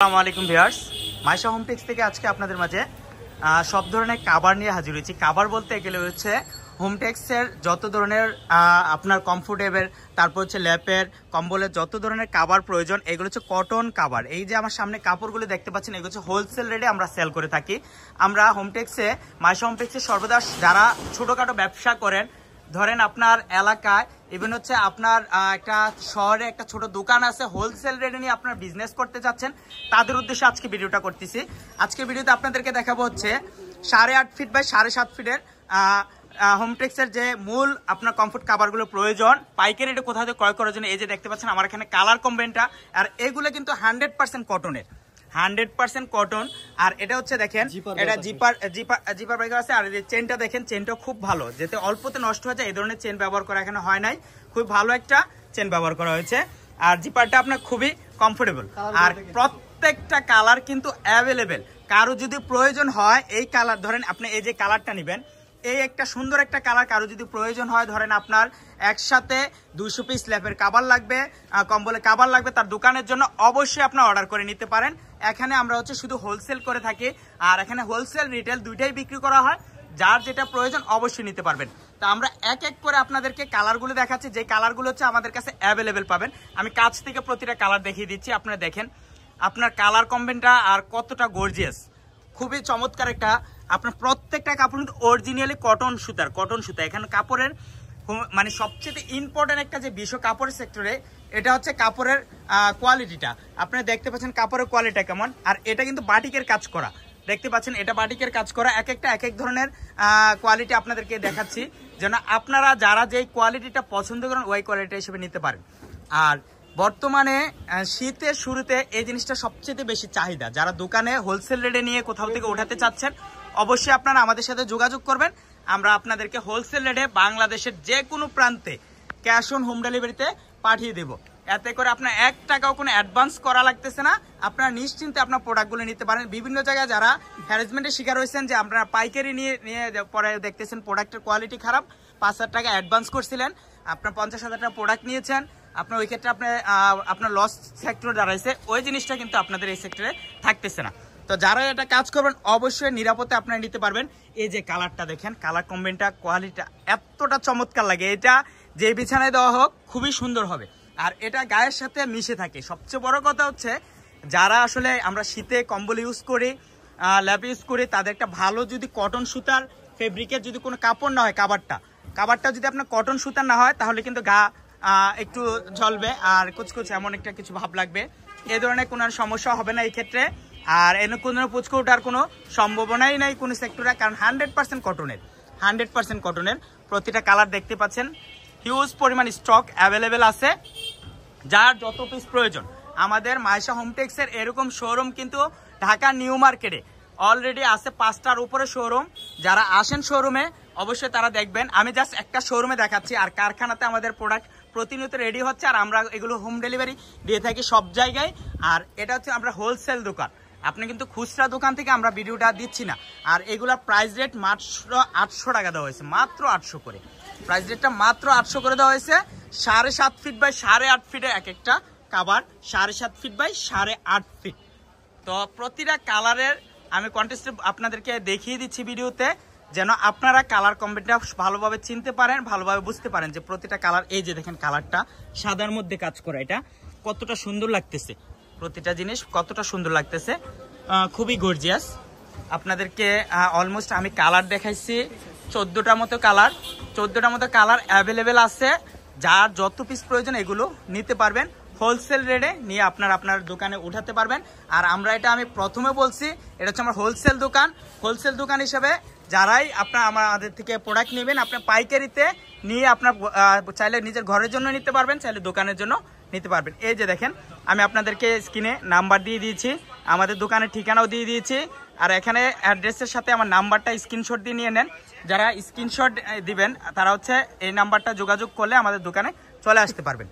আসসালামু আলাইকুম viewers, Maisha home text থেকে আজকে আপনাদের মাঝে সব ধরনের কাভার নিয়ে হাজির হয়েছি। কাভার বলতে গেলে হচ্ছে হোম টেক্সের যত ধরনের আপনার কমফোর্টেবল, তারপর হচ্ছে ল্যাপের, কম্বলের যত ধরনের কাভার প্রয়োজন, এগুলো হচ্ছে কটন কাভার। এই যে আমার সামনে কাপড়গুলো দেখতে পাচ্ছেন, এগুলো হচ্ছে হোলসেল রেটে আমরা সেল করে থাকি। আমরা হোম টেক্সে, মাইশা হোম টেক্সে সর্বদা যারা ছোটোখাটো ব্যবসা করেন, ধরেন আপনার এলাকায় ইভেন হচ্ছে আপনার একটা শহরে একটা ছোট দোকান আছে, হোলসেল রেটে নিয়ে আপনার বিজনেস করতে চাচ্ছেন, তাদের উদ্দেশ্যে আজকে ভিডিওটা করতেছি। আজকে ভিডিওতে আপনাদেরকে দেখাবো হচ্ছে 8.5 ফিট বাই 7.5 ফিটের হোম টেক্সের যে মূল আপনার কমফোর্ট কাভারগুলো প্রয়োজন পাইকারি রেটে কোথাও ক্রয় করার জন্য। এই যে দেখতে পাচ্ছেন আমার এখানে কালার কম্বিনেশনটা, আর এগুলো কিন্তু 100% কটনের, 100% কটন। আর এটা হচ্ছে দেখেন, এটা জিপার ব্রেকার আছে। আর এই চেনটা দেখেন, চেনটা খুব ভালো, যাতে অল্পতে নষ্ট হয়ে যায় এই ধরনের চেন ব্যবহার করা এখানে হয় নাই, খুব ভালো একটা চেন ব্যবহার করা হয়েছে। আর জিপারটা আপনার খুবই কমফোর্টেবল, আর প্রত্যেকটা কালার কিন্তু অ্যাভেলেবেল। কারো যদি প্রয়োজন হয় এই কালার, ধরেন আপনি এই যে কালারটা নেবেন, এই একটা সুন্দর একটা কালার কারো যদি প্রয়োজন হয়, ধরেন আপনার একসাথে 200 পিস ল্যাপের কাভার লাগবে, কম্বলের কাভার লাগবে, তার দোকানের জন্য অবশ্যই আপনার অর্ডার করে নিতে পারেন। এখানে আমরা হচ্ছে শুধু হোলসেল করে থাকি, আর এখানে হোলসেল রিটেল দুইটাই বিক্রি করা হয়। যার যেটা প্রয়োজন অবশ্যই নিতে পারবেন। তো আমরা এক এক করে আপনাদেরকে কালারগুলো দেখাচ্ছি, যে কালারগুলো হচ্ছে আমাদের কাছে অ্যাভেলেবেল পাবেন। আমি কাছ থেকে প্রতিটা কালার দেখিয়ে দিচ্ছি, আপনারা দেখেন আপনার কালার কম্বিনেশনটা আর কতটা গর্জিয়াস, খুবই চমৎকার একটা। আপনার প্রত্যেকটা কাপড় কিন্তু অরিজিনালি কটন সুতা। এখানে কাপড়ের মানে সবচেয়ে ইম্পর্টেন্ট একটা যে বিষয় কাপড়ের সেক্টরে, এটা হচ্ছে কাপড়ের কোয়ালিটিটা। আপনারা দেখতে পাচ্ছেন কাপড়ের কোয়ালিটিটা কেমন। আর এটা কিন্তু বাটিকের কাজ করা, দেখতে পাচ্ছেন এটা বাটিকের কাজ করা। এক একটা এক এক ধরনের কোয়ালিটি আপনাদেরকে দেখাচ্ছি, যেন আপনারা যারা যেই কোয়ালিটিটা পছন্দ করেন ওই কোয়ালিটি হিসেবে নিতে পারেন। আর বর্তমানে শীতের শুরুতে এই জিনিসটা সবচেয়ে বেশি চাহিদা। যারা দোকানে হোলসেল রেটে নিয়ে কোথাও থেকে উঠাতে চাচ্ছেন, অবশ্যই আপনারা আমাদের সাথে যোগাযোগ করবেন। আমরা আপনাদেরকে হোলসেল রেটে বাংলাদেশের যে কোনো প্রান্তে ক্যাশ অন হোম ডেলিভারিতে পাঠিয়ে দেব। এতে করে আপনার 1 টাকাও কোনো অ্যাডভান্স করা লাগতেছে না, আপনারা নিশ্চিন্তে আপনার প্রোডাক্টগুলো নিতে পারেন। বিভিন্ন জায়গায় যারা হ্যারাসমেন্টের শিকার হয়েছেন, যে আপনারা পাইকারি নিয়ে পরে দেখতেছেন প্রোডাক্টের কোয়ালিটি খারাপ, 5,000 টাকা অ্যাডভান্স করছিলেন, আপনার 50,000 টাকা প্রোডাক্ট নিয়েছেন, আপনার ওই ক্ষেত্রে আপনার লস সেক্টর দাঁড়াইছে, ওই জিনিসটা কিন্তু আপনাদের এই সেক্টরে থাকতেছে না। তো যারা এটা কাজ করবেন অবশ্যই নিরাপদে আপনারা নিতে পারবেন। এই যে কালারটা দেখেন, কালার কম্বিনেশনটা কোয়ালিটিটা এতটা চমৎকার লাগে, এটা যে বিছানায় দেওয়া হোক খুবই সুন্দর হবে। আর এটা গায়ের সাথে মিশে থাকে। সবচেয়ে বড় কথা হচ্ছে, যারা আসলে আমরা শীতে কম্বল ইউজ করি, ল্যাপ ইউজ করি, তাদের একটা ভালো যদি কটন সুতার ফেব্রিকের যদি কোনো কাপড় না হয়, কাভারটা যদি আপনার কটন সুতার না হয়, তাহলে কিন্তু গা একটু জ্বলবে আর কুচকুচ এমন একটা কিছু ভাব লাগবে। এই ধরনের কোনো সমস্যা হবে না এই ক্ষেত্রে। আর এনে কোনো পুচকে ওঠার কোনো সম্ভাবনাই নাই কোনো সেক্টরে, কারণ 100% কটনের প্রতিটা কালার দেখতে পাচ্ছেন। হিউজ পরিমাণ স্টক অ্যাভেলেবেল আছে, যার যত পিস প্রয়োজন। আমাদের মাইশা হোম টেক্সের এরকম শোরুম কিন্তু ঢাকা নিউ মার্কেটে অলরেডি আছে 5টার উপরে শোরুম। যারা আসেন শোরুমে অবশ্যই তারা দেখবেন। আমি জাস্ট একটা শোরুমে দেখাচ্ছি, আর কারখানাতে আমাদের প্রোডাক্ট প্রতিনিয়ত রেডি হচ্ছে, আর আমরা এগুলো হোম ডেলিভারি দিয়ে থাকি সব জায়গায়। আর এটা হচ্ছে আমরা হোলসেল দোকান, আপনি কিন্তু খুচরা দোকান থেকে আমরা ভিডিওটা দিচ্ছি না। আর এগুলোর প্রাইস রেট মাত্র 800 টাকা দেওয়া হয়েছে, মাত্র 800 করে প্রাইস রেটটা, মাত্র 800 করে দেওয়া হয়েছে। 7.5 ফিট বাই 8.5 ফিটের এক একটা কাভার, 7.5 ফিট বাই 8.5 ফিট। তো প্রতিটা কালারের আমি কন্টেস্ট আপনাদেরকে দেখিয়ে দিচ্ছি ভিডিওতে, যেন আপনারা কালার কম্বিনেশনটা ভালোভাবে চিনতে পারেন, ভালোভাবে বুঝতে পারেন যে প্রতিটা কালার। এই যে দেখেন কালারটা সাদার মধ্যে কাজ করা, এটা কতটা সুন্দর লাগতেছে, প্রতিটা জিনিস কতটা সুন্দর লাগতেছে, খুবই গর্জিয়াস। আপনাদেরকে অলমোস্ট আমি কালার দেখাইছি 14টার মতো কালার অ্যাভেলেবেল আছে। যার যত পিস প্রয়োজন এগুলো নিতে পারবেন, হোলসেল রেটে নিয়ে আপনার দোকানে উঠাতে পারবেন। আর আমরা এটা আমি প্রথমে বলছি, এটা হচ্ছে আমার হোলসেল দোকান হিসেবে যারাই আমাদের থেকে প্রোডাক্ট নেবেন, আপনার পাইকারিতে নিয়ে আপনার চাইলে নিজের ঘরের জন্য নিতে পারবেন, চাইলে দোকানের জন্য নিতে পারবেন। এই যে দেখেন, আমি আপনাদেরকে স্ক্রিনে নাম্বার দিয়ে দিয়েছি, আমাদের দোকানের ঠিকানাও দিয়ে দিয়েছি। আর এখানে অ্যাড্রেসের সাথে আমার নাম্বারটা স্ক্রিনশট দিয়ে নিয়ে নেন। যারা স্ক্রিনশট দিবেন তারা হচ্ছে এই নাম্বারটা যোগাযোগ করলে আমাদের দোকানে চলে আসতে পারবেন।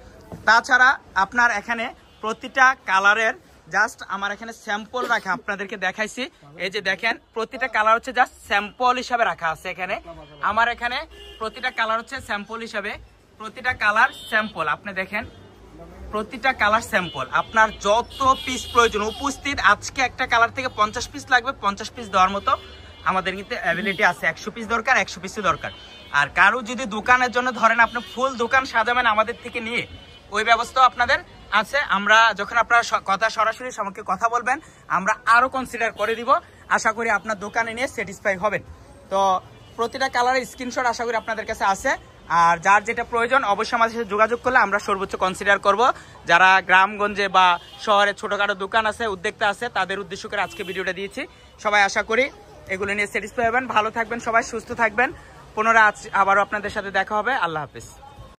তাছাড়া আপনার এখানে প্রতিটা কালারের জাস্ট আমার এখানে স্যাম্পল রাখা আপনাদেরকে দেখাইছি। এই যে দেখেন, প্রতিটা কালার হচ্ছে জাস্ট স্যাম্পল হিসাবে রাখা আছে এখানে। আমার এখানে প্রতিটা কালার হচ্ছে স্যাম্পল হিসাবে, প্রতিটা কালার স্যাম্পল। আপনি দেখেন প্রতিটা কালার স্যাম্পল, আপনার যত পিস প্রয়োজন উপস্থিত। আজকে একটা কালার থেকে 50 পিস লাগবে, 50 পিস দেওয়ার মতো আমাদের কিন্তু অ্যাবিলিটি আছে। 100 পিস দরকার, 100 পিসই দরকার। আর কারো যদি দোকানের জন্য ধরেন আপনি ফুল দোকান সাজাবেন আমাদের থেকে নিয়ে, ওই ব্যবস্থাও আপনাদের আছে। আমরা যখন আপনারা কথা সরাসরি আমাকে কথা বলবেন, আমরা আরও কনসিডার করে দিব। আশা করি আপনার দোকানে নিয়ে স্যাটিসফাই হবেন। তো প্রতিটা কালারের স্ক্রিনশট আশা করি আপনাদের কাছে আছে। আর যার যেটা প্রয়োজন অবশ্যই আমাদের সাথে যোগাযোগ করলে আমরা সর্বোচ্চ কনসিডার করব। যারা গ্রামগঞ্জে বা শহরে ছোটোখাটো দোকান আছে, উদ্যোক্তা আছে, তাদের উদ্দেশ্য করে আজকে ভিডিওটা দিয়েছি। সবাই আশা করি এগুলো নিয়ে স্যাটিসফাই হবেন। ভালো থাকবেন, সবাই সুস্থ থাকবেন। পুনরায় আবারও আপনাদের সাথে দেখা হবে। আল্লাহ হাফিজ।